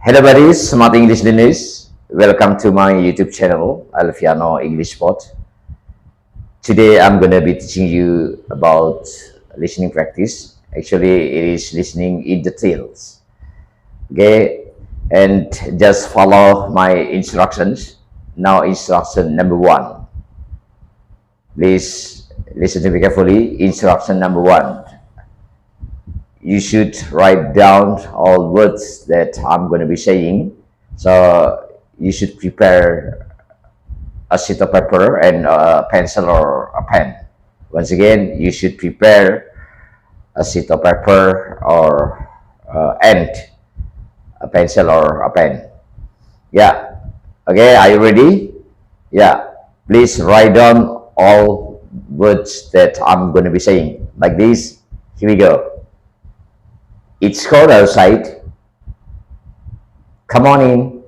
Hello buddies, Smart English Learners. Welcome to my YouTube channel, 𝗰𝗿𝗿_English_. Today I'm going to be teaching you about listening practice. Actually, it is listening in details. Okay, and just follow my instructions. Now instruction number 1. Please listen to me carefully. Instruction number 1. You should write down all words that I'm going to be saying. So you should prepare a sheet of paper and a pencil or a pen. Once again, you should prepare a sheet of paper or and a pencil or a pen. Yeah. Okay, are you ready? Yeah. Please write down all words that I'm going to be saying. Like this. Here we go. It's cold outside. Come on in.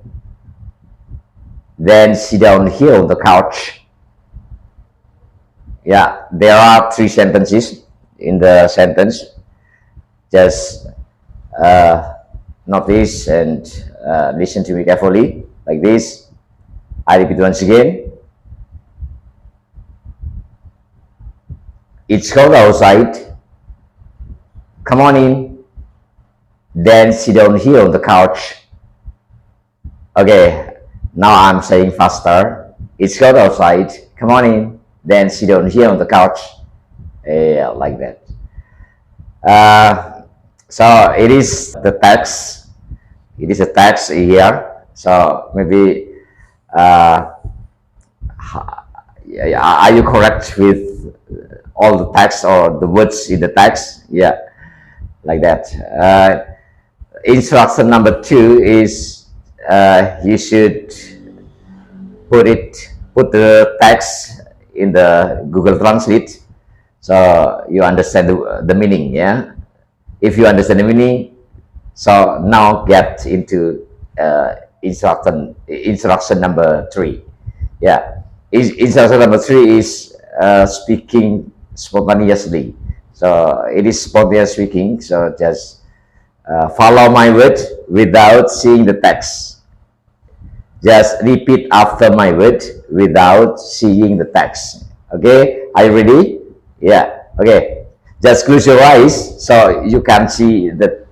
Then sit down here on the couch. Yeah, there are 3 sentences in the sentence. Just notice and listen to me carefully. Like this. I repeat once again. It's cold outside. Come on in. Then sit down here on the couch. Okay, now I'm saying faster. It's cold outside. Come on in. Then sit down here on the couch. Yeah, like that. So it is the text. It is a text here. So maybe are you correct with all the text or the words in the text? Yeah, like that. Instruction number 2 is you should put the text in the Google Translate, so you understand the meaning. Yeah, if you understand the meaning, so now get into instruction number 3. Yeah, instruction number 3 is speaking spontaneously. So it is spontaneous speaking. So just follow my word without seeing the text. Just repeat after my word without seeing the text. Okay, are you ready? Yeah. Okay, just close your eyes so you can see the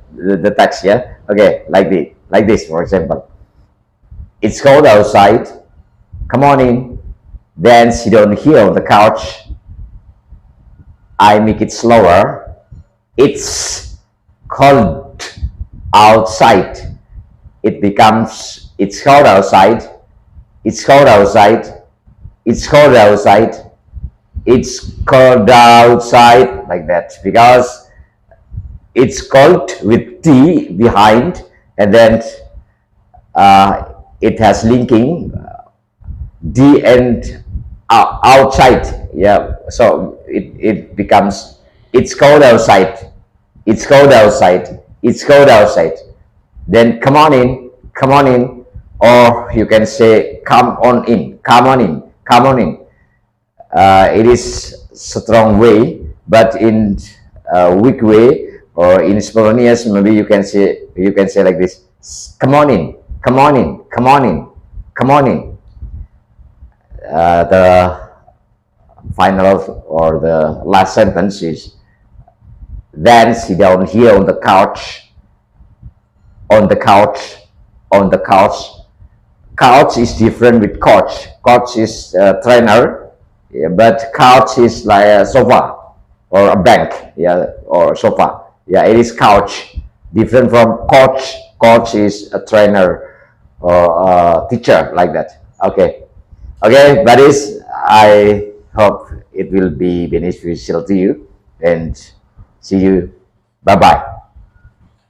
text. Yeah. Okay, like this for example. It's cold outside. Come on in. Then sit down here on the couch. I make it slower. It's cold outside. It becomes it's cold outside. It's cold outside. It's cold outside. It's cold outside, like that, because it's cold with T behind, and then it has linking D and outside. Yeah, so it becomes it's cold outside. It's cold outside. It's cold outside. Then come on in, or you can say come on in, come on in, come on in. It is strong way, but in weak way or in spontaneous, maybe you can say like this: come on in, come on in, come on in, come on in. The final or the last sentence is: then sit down here on the couch. On the couch, on the couch. Couch is different with coach. Coach is trainer, yeah, but couch is like a sofa or a bank, yeah, or sofa. Yeah, it is couch. Different from coach. Coach is a trainer or a teacher, like that. Okay, okay, buddies. I hope it will be beneficial to you, and see you. Bye bye.